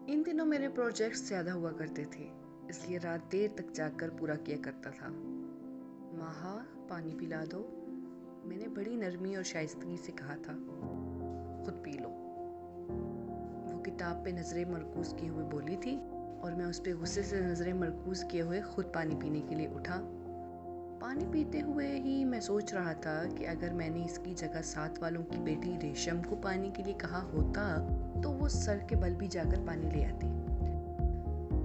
इन दिनों मेरे प्रोजेक्ट्स ज़्यादा हुआ करते थे, इसलिए रात देर तक जागकर पूरा किया करता था। माहा, पानी पिला दो, मैंने बड़ी नरमी और शाइस्तगी से कहा था। खुद पी लो, वो किताब पे नज़रें मरकूज़ किए हुए बोली थी और मैं उस पे गुस्से से नज़रें मरकूज़ किए हुए खुद पानी पीने के लिए उठा। पानी पीते हुए ही मैं सोच रहा था कि अगर मैंने इसकी जगह साथ वालों की बेटी रेशम को पानी के लिए कहा होता तो वो सर के बल भी जाकर पानी ले आती।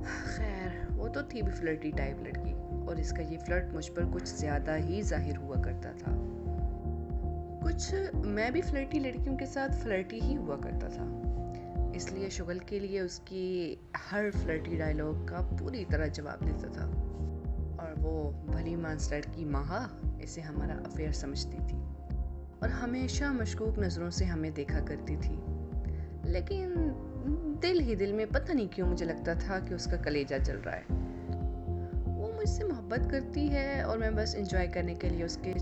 खैर, वो तो थी भी फ्लर्टी टाइप लड़की और इसका ये फ्लर्ट मुझ पर कुछ ज़्यादा ही जाहिर हुआ करता था। कुछ मैं भी फ्लर्टी लड़कियों के साथ फ्लर्टी ही हुआ करता था, इसलिए शुगल के लिए उसकी हर फ्लर्टी डायलॉग का पूरी तरह जवाब देता था। और वो भली मांस लड़की माहा इसे हमारा अफेयर समझती थी और हमेशा मशकूक नज़रों से हमें देखा करती थी। लेकिन दिल ही दिल में पता नहीं क्यों मुझे लगता था कि उसका कलेजा जल रहा है। वो मुझसे मोहब्बत करती है और मैं बस एंजॉय करने के लिए उसके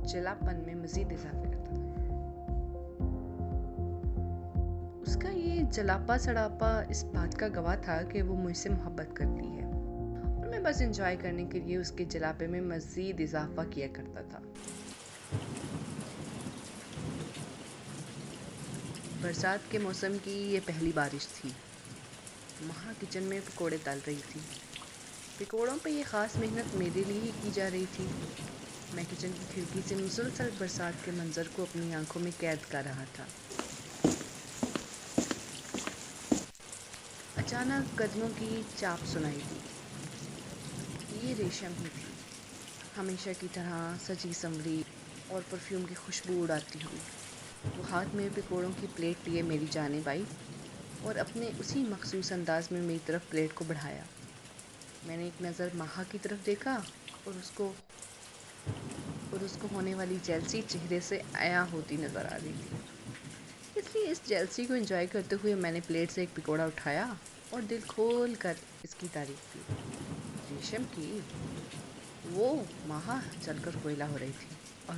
जलापन में मज़ीद इजाफे करता था। उसका ये जलापा सड़ापा इस बात का गवाह था कि वो मुझसे मोहब्बत करती है और मैं बस एंजॉय करने के लिए उसके जलापे में मज़ीद इजाफा किया करता था। बरसात के मौसम की ये पहली बारिश थी। माहा किचन में पकोड़े तल रही थी। पकोड़ों पे ये ख़ास मेहनत मेरे लिए ही की जा रही थी। मैं किचन की खिड़की से मुसलसल बरसात के मंजर को अपनी आंखों में कैद कर रहा था। अचानक कदमों की चाप सुनाई दी। ये रेशम ही थी, हमेशा की तरह सजी संवरी और परफ्यूम की खुशबू उड़ाती हुई। वो हाथ में पकोड़ों की प्लेट लिए मेरी जानिब आई और अपने उसी मखसूस अंदाज में मेरी तरफ प्लेट को बढ़ाया। मैंने एक नज़र माहा की तरफ देखा और उसको होने वाली जेलसी चेहरे से आया होती नज़र आ रही थी। इसलिए इस जेलसी को एंजॉय करते हुए मैंने प्लेट से एक पकोड़ा उठाया और दिल खोल कर इसकी तारीफ की। रेशम की, वो माहा जलकर कोयला हो रही थी और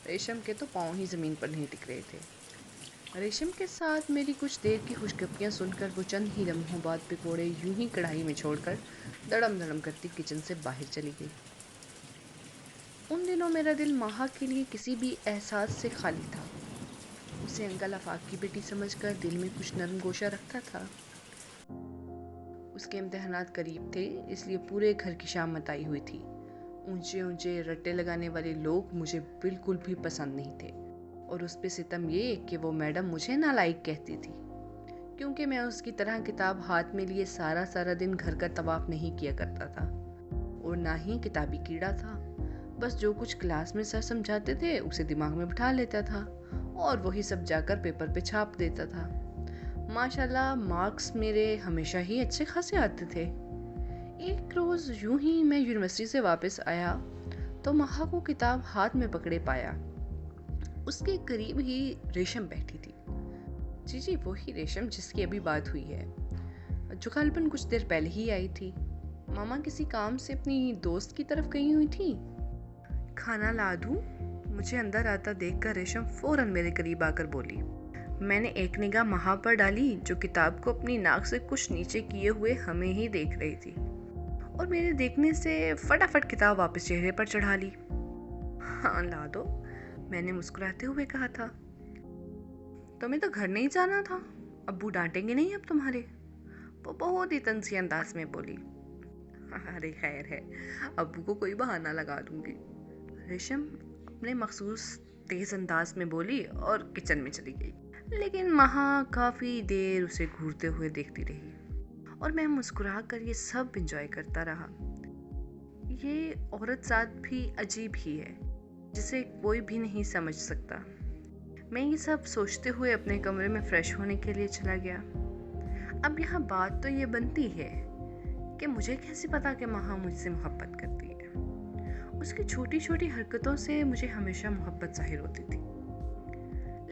रेशम के तो पाँव ही ज़मीन पर नहीं टिक रहे थे। रेशम के साथ मेरी कुछ देर की खुशगपियाँ सुनकर वो चंद ही लम्हों बाद पकोड़े यूं ही कढ़ाई में छोड़कर दड़म दड़म करती किचन से बाहर चली गई। उन दिनों मेरा दिल माहा के लिए किसी भी एहसास से खाली था। उसे अंकल आफाक की बेटी समझकर दिल में कुछ नरम गोशा रखता था। उसके इम्तिहानात करीब थे, इसलिए पूरे घर की शाम मताई हुई थी। ऊंचे ऊंचे रट्टे लगाने वाले लोग मुझे बिल्कुल भी पसंद नहीं थे और उस पे सितम ये कि वो मैडम मुझे नालायक कहती थी क्योंकि मैं उसकी तरह किताब हाथ में लिए सारा सारा दिन घर का तवाफ नहीं किया करता था और ना ही किताबी कीड़ा था। बस जो कुछ क्लास में सर समझाते थे उसे दिमाग में बिठा लेता था और वही सब जाकर पेपर पे छाप देता था। माशाल्लाह मार्क्स मेरे हमेशा ही अच्छे खासे आते थे। एक रोज़ यूं ही मैं यूनिवर्सिटी से वापस आया तो महा को किताब हाथ में पकड़े पाया। उसके करीब ही रेशम बैठी थी। जी जी, वही रेशम जिसकी अभी बात हुई है, जो गालिबन कुछ देर पहले ही आई थी। मामा किसी काम से अपनी दोस्त की तरफ गई हुई थी। खाना ला दूं? मुझे अंदर आता देखकर रेशम फौरन मेरे करीब आकर बोली। मैंने एक निगाह महा पर डाली जो किताब को अपनी नाक से कुछ नीचे किए हुए हमें ही देख रही थी और मेरे देखने से फटाफट किताब वापस चेहरे पर चढ़ा ली। हाँ ला दो, मैंने मुस्कुराते हुए कहा था। तुम्हें तो घर नहीं जाना था, अब्बू डांटेंगे नहीं अब तुम्हारे? वो बहुत ही तंजी अंदाज में बोली। अरे खैर है, अब्बू को कोई बहाना लगा दूंगी, रेशम अपने मखसूस तेज अंदाज में बोली और किचन में चली गई। लेकिन महा काफ़ी देर उसे घूरते हुए देखती रही और मैं मुस्कुरा कर ये सब एंजॉय करता रहा। ये औरत ज़ात भी अजीब ही है जिसे कोई भी नहीं समझ सकता। मैं ये सब सोचते हुए अपने कमरे में फ़्रेश होने के लिए चला गया। अब यहाँ बात तो ये बनती है कि मुझे कैसे पता कि महा मुझसे मोहब्बत करती है। उसकी छोटी छोटी हरकतों से मुझे हमेशा मोहब्बत ज़ाहिर होती थी,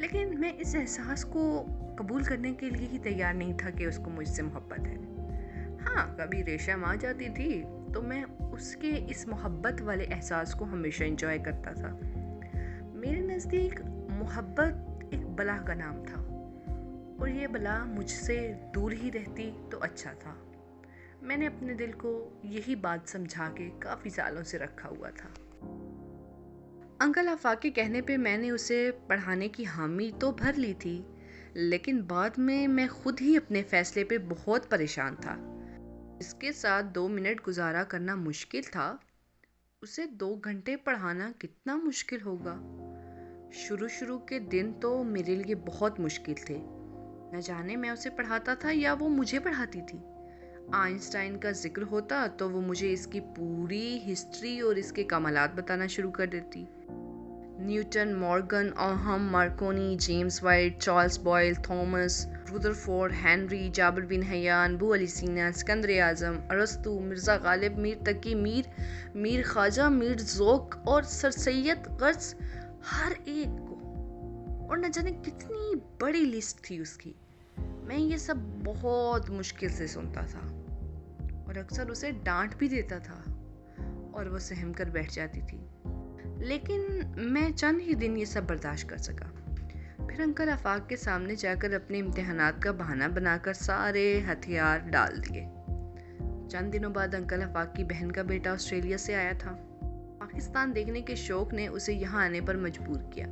लेकिन मैं इस एहसास को कबूल करने के लिए ही तैयार नहीं था कि उसको मुझसे मोहब्बत है। हाँ, कभी रेशम आ जाती थी तो मैं उसके इस मोहब्बत वाले एहसास को हमेशा एंजॉय करता था। मेरे नज़दीक मोहब्बत एक बला का नाम था और ये बला मुझसे दूर ही रहती तो अच्छा था। मैंने अपने दिल को यही बात समझा के काफ़ी सालों से रखा हुआ था। अंकल आफाक के कहने पे मैंने उसे पढ़ाने की हामी तो भर ली थी, लेकिन बाद में मैं खुद ही अपने फैसले पे बहुत परेशान था। इसके साथ 2 मिनट गुजारा करना मुश्किल था, उसे 2 घंटे पढ़ाना कितना मुश्किल होगा। शुरू शुरू के दिन तो मेरे लिए बहुत मुश्किल थे। न जाने मैं उसे पढ़ाता था या वो मुझे पढ़ाती थी। आइंस्टाइन का जिक्र होता तो वो मुझे इसकी पूरी हिस्ट्री और इसके कमालात बताना शुरू कर देती। Newton, Morgan, Ohm, Marconi, James Watt, Charles Boyle, Thomas, Rutherford, Henry, Jabir bin Hayyan, Abu Ali Sina, Sikandar आजम, अरस्तु, मिर्ज़ा गालिब, मीर तकी, मीर ख्वाजा, मीर ज़ोक और सर सैयद गर्ज, हर एक को। और न जाने कितनी बड़ी लिस्ट थी उसकी। मैं ये सब बहुत मुश्किल से सुनता था और अक्सर उसे डांट भी देता था और वो सहम कर बैठ जाती थी। लेकिन मैं चंद ही दिन ये सब बर्दाश्त कर सका। फिर अंकल आफाक के सामने जाकर अपने इम्तिहानात का बहाना बनाकर सारे हथियार डाल दिए। चंद दिनों बाद अंकल आफाक की बहन का बेटा ऑस्ट्रेलिया से आया था। पाकिस्तान देखने के शौक ने उसे यहाँ आने पर मजबूर किया,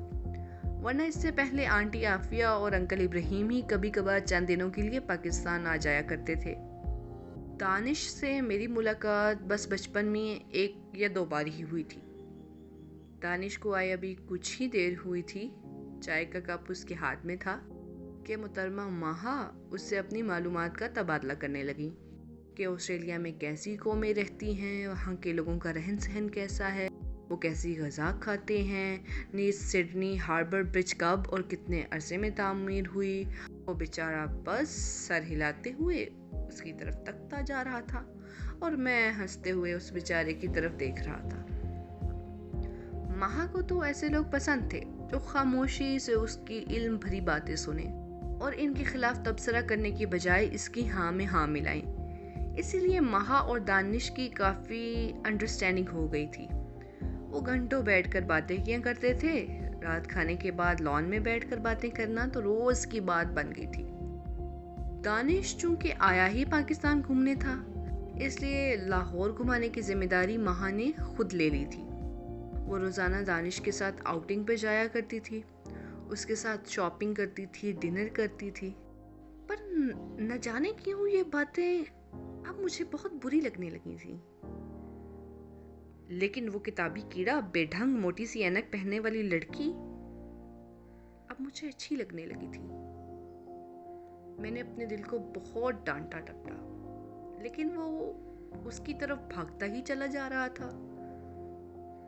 वरना इससे पहले आंटी आफिया और अंकल इब्राहिम ही कभी कभार चंद दिनों के लिए पाकिस्तान आ जाया करते थे। दानिश से मेरी मुलाकात बस बचपन में 1 या 2 बार ही हुई थी। दानिश को आए अभी कुछ ही देर हुई थी, चाय का कप उसके हाथ में था कि मुहतरमा माहा उससे अपनी मालूमात का तबादला करने लगी कि ऑस्ट्रेलिया में कैसी कौमें रहती हैं, वहाँ के लोगों का रहन सहन कैसा है, वो कैसी ग़िज़ा खाते हैं, नीस सिडनी हार्बर ब्रिज कब और कितने अरसे में तामीर हुई। वो बेचारा बस सर हिलाते हुए उसकी तरफ तकता जा रहा था और मैं हंसते हुए उस बेचारे की तरफ देख रहा था। माहा को तो ऐसे लोग पसंद थे जो खामोशी से उसकी इल्म भरी बातें सुने और इनके खिलाफ तबसरा करने की बजाय इसकी हाँ में हाँ मिलाएं। इसीलिए माहा और दानिश की काफ़ी अंडरस्टैंडिंग हो गई थी। वो घंटों बैठकर बातें किया करते थे। रात खाने के बाद लॉन में बैठकर बातें करना तो रोज़ की बात बन गई थी। दानिश चूंकि आया ही पाकिस्तान घूमने था, इसलिए लाहौर घुमाने की जिम्मेदारी माहा ने खुद ले ली थी। वो रोज़ाना दानिश के साथ आउटिंग पे जाया करती थी, उसके साथ शॉपिंग करती थी, डिनर करती थी। पर न जाने क्यों ये बातें अब मुझे बहुत बुरी लगने लगी थी। लेकिन वो किताबी कीड़ा, बेढंग मोटी सी ऐनक पहनने वाली लड़की अब मुझे अच्छी लगने लगी थी। मैंने अपने दिल को बहुत डांटा डपटा, लेकिन वो उसकी तरफ भागता ही चला जा रहा था।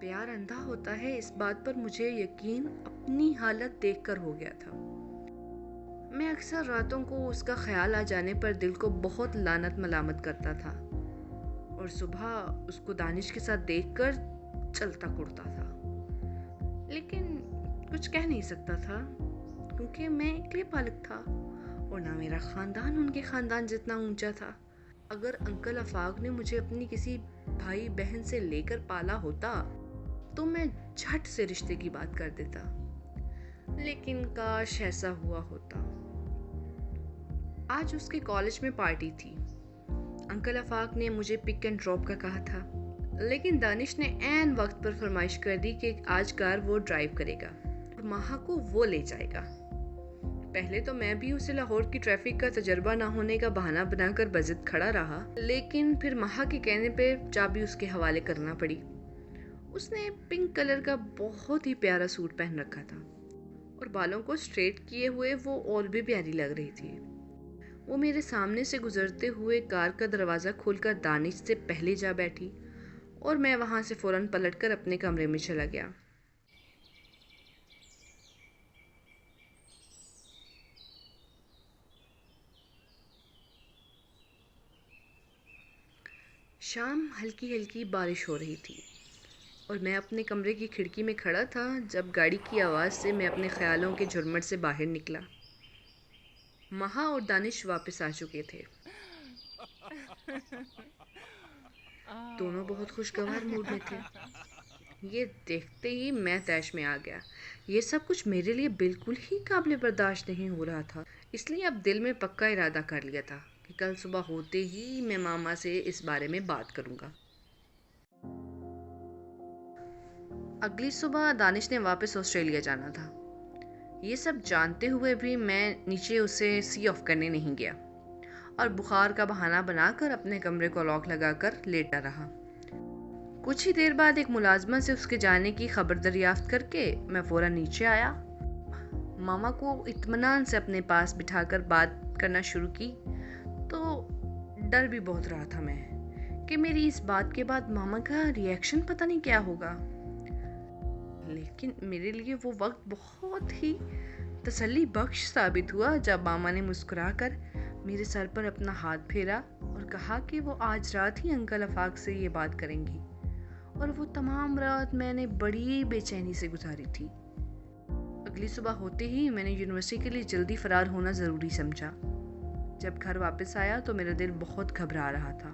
प्यार अंधा होता है, इस बात पर मुझे यकीन अपनी हालत देखकर हो गया था। मैं अक्सर रातों को उसका ख्याल आ जाने पर दिल को बहुत लानत मलामत करता था और सुबह उसको दानिश के साथ देखकर चलता कुड़ता था, लेकिन कुछ कह नहीं सकता था क्योंकि मैं एकले पालक था और ना मेरा ख़ानदान उनके ख़ानदान जितना ऊंचा था। अगर अंकल आफाक ने मुझे अपनी किसी भाई बहन से लेकर पाला होता तो मैं झट से रिश्ते की बात कर देता, लेकिन काश ऐसा हुआ होता। आज उसके कॉलेज में पार्टी थी। अंकल आफाक ने मुझे पिक एंड ड्रॉप का कहा था, लेकिन दानिश ने ऐन वक्त पर फरमाइश कर दी कि आज कार वो ड्राइव करेगा और माहा को वो ले जाएगा। पहले तो मैं भी उसे लाहौर की ट्रैफिक का तजर्बा ना होने का बहाना बनाकर बजिद खड़ा रहा, लेकिन फिर माहा के कहने पे चाबी उसके हवाले करना पड़ी। उसने पिंक कलर का बहुत ही प्यारा सूट पहन रखा था और बालों को स्ट्रेट किए हुए वो और भी प्यारी लग रही थी। वो मेरे सामने से गुजरते हुए कार का दरवाज़ा खोलकर दानिश से पहले जा बैठी और मैं वहाँ से फ़ौरन पलटकर अपने कमरे में चला गया। शाम हल्की हल्की बारिश हो रही थी और मैं अपने कमरे की खिड़की में खड़ा था जब गाड़ी की आवाज़ से मैं अपने ख्यालों के झुरमुट से बाहर निकला। माहा और दानिश वापस आ चुके थे। दोनों बहुत खुशगवार मूड में थे। ये देखते ही मैं तैश में आ गया। ये सब कुछ मेरे लिए बिल्कुल ही काबिल बर्दाश्त नहीं हो रहा था। इसलिए अब दिल में पक्का इरादा कर लिया था कि कल सुबह होते ही मैं मामा से इस बारे में बात करूंगा। अगली सुबह दानिश ने वापस ऑस्ट्रेलिया जाना था। ये सब जानते हुए भी मैं नीचे उसे सी ऑफ करने नहीं गया और बुखार का बहाना बनाकर अपने कमरे को लॉक लगाकर लेटा रहा। कुछ ही देर बाद एक मुलाजमा से उसके जाने की खबर दरियाफ्त करके मैं फौरन नीचे आया। मामा को इत्मीनान से अपने पास बिठाकर बात करना शुरू की तो डर भी बहुत रहा था मैं कि मेरी इस बात के बाद मामा का रिएक्शन पता नहीं क्या होगा। लेकिन मेरे लिए वो वक्त बहुत ही तसल्ली बख्श साबित हुआ जब मामा ने मुस्कुराकर मेरे सर पर अपना हाथ फेरा और कहा कि वो आज रात ही अंकल आफाक से ये बात करेंगी। और वो तमाम रात मैंने बड़ी बेचैनी से गुजारी थी। अगली सुबह होते ही मैंने यूनिवर्सिटी के लिए जल्दी फरार होना ज़रूरी समझा। जब घर वापस आया तो मेरा दिल बहुत घबरा रहा था।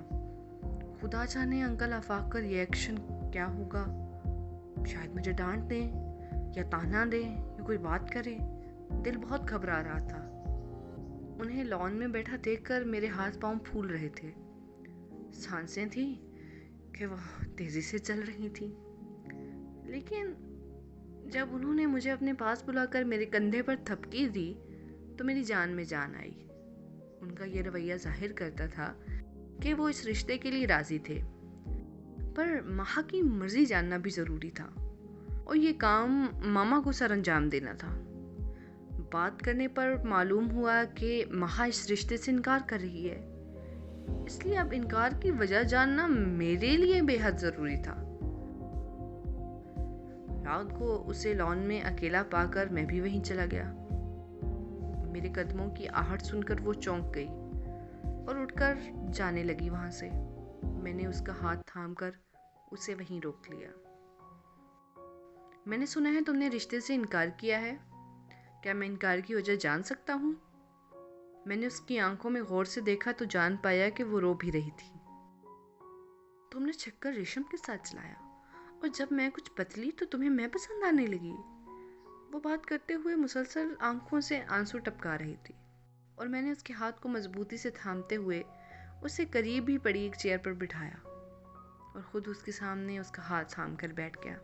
खुदा जाने अंकल आफाक का रिएक्शन क्या होगा। शायद मुझे डांट दें या ताना दें या कोई बात करे। दिल बहुत घबरा रहा था। उन्हें लॉन में बैठा देखकर मेरे हाथ पांव फूल रहे थे। सांसें थी कि वह तेजी से चल रही थी। लेकिन जब उन्होंने मुझे अपने पास बुलाकर मेरे कंधे पर थपकी दी तो मेरी जान में जान आई। उनका यह रवैया जाहिर करता था कि वो इस रिश्ते के लिए राजी थे, पर माँ की मर्जी जानना भी जरूरी था और ये काम मामा को सर अंजाम देना था। बात करने पर मालूम हुआ कि माँ इस रिश्ते से इनकार कर रही है, इसलिए अब इनकार की वजह जानना मेरे लिए बेहद जरूरी था। रात को उसे लॉन में अकेला पाकर मैं भी वहीं चला गया। मेरे कदमों की आहट सुनकर वो चौंक गई और उठकर जाने लगी वहां से। मैंने उसका हाथ थामकर उसे वहीं रोक लिया। मैंने सुना है तुमने रिश्ते से इनकार किया है, क्या मैं इनकार की वजह जान सकता हूँ? मैंने उसकी आंखों में गौर से देखा तो जान पाया कि वो रो भी रही थी। तुमने चक्कर रेशम के साथ चलाया और जब मैं कुछ बदली तो तुम्हें मैं पसंद आने लगी। वो बात करते हुए मुसलसल आंखों से आंसू टपका रही थी और मैंने उसके हाथ को मजबूती से थामते हुए उसे करीब ही पड़ी एक चेयर पर बिठाया और खुद उसके सामने उसका हाथ थाम कर बैठ गया।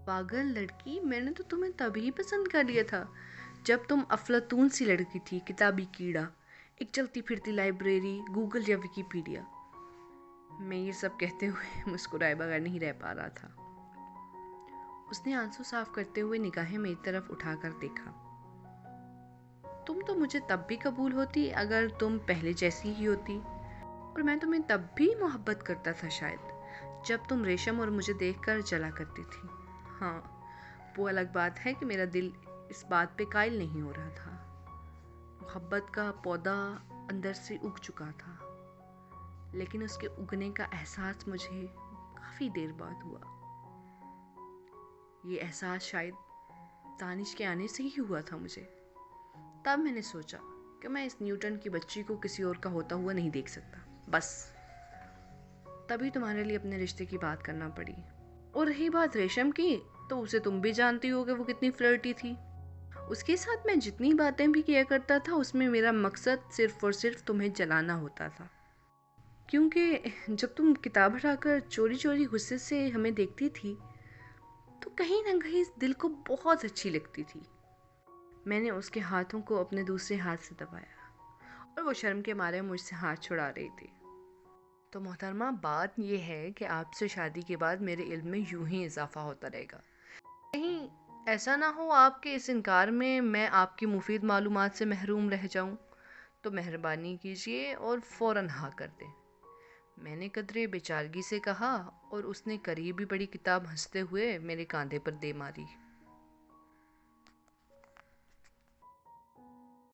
पागल लड़की, मैंने तो तुम्हें तभी पसंद कर लिया था जब तुम अफलातून सी लड़की थी, किताबी कीड़ा, एक चलती फिरती लाइब्रेरी, गूगल या विकिपीडिया। मैं ये सब कहते हुए मुस्कुराए बगैर नहीं रह पा रहा था। उसने आंसू साफ करते हुए निगाहें मेरी तरफ उठाकर देखा। तुम तो मुझे तब भी कबूल होती अगर तुम पहले जैसी ही होती, और मैं तुम्हें तब भी मोहब्बत करता था शायद जब तुम रेशम और मुझे देखकर जला करती थी। हाँ, वो अलग बात है कि मेरा दिल इस बात पे कायल नहीं हो रहा था। मोहब्बत का पौधा अंदर से उग चुका था, लेकिन उसके उगने का एहसास मुझे काफ़ी देर बाद हुआ। ये एहसास शायद दानिश के आने से ही हुआ था मुझे। तब मैंने सोचा कि मैं इस न्यूटन की बच्ची को किसी और का होता हुआ नहीं देख सकता। बस तभी तुम्हारे लिए अपने रिश्ते की बात करना पड़ी। और रही बात रेशम की, तो उसे तुम भी जानती हो कि वो कितनी फ्लर्टी थी। उसके साथ मैं जितनी बातें भी किया करता था उसमें मेरा मकसद सिर्फ और सिर्फ तुम्हें जलाना होता था, क्योंकि जब तुम किताब हटाकर चोरी चोरी गुस्से से हमें देखती थी तो कहीं ना कहीं इस दिल को बहुत अच्छी लगती थी। मैंने उसके हाथों को अपने दूसरे हाथ से दबाया और वो शर्म के मारे मुझसे हाथ छुड़ा रही थी। तो मोहतरमा, बात यह है कि आपसे शादी के बाद मेरे इल्म में यूं ही इजाफा होता रहेगा। कहीं ऐसा ना हो आपके इस इनकार में मैं आपकी मुफीद मालूमात से महरूम रह जाऊं, तो मेहरबानी कीजिए और फ़ौरन हाँ कर दें। मैंने कदरे बेचारगी से कहा और उसने करीब ही बड़ी किताब हंसते हुए मेरे कंधे पर दे मारी।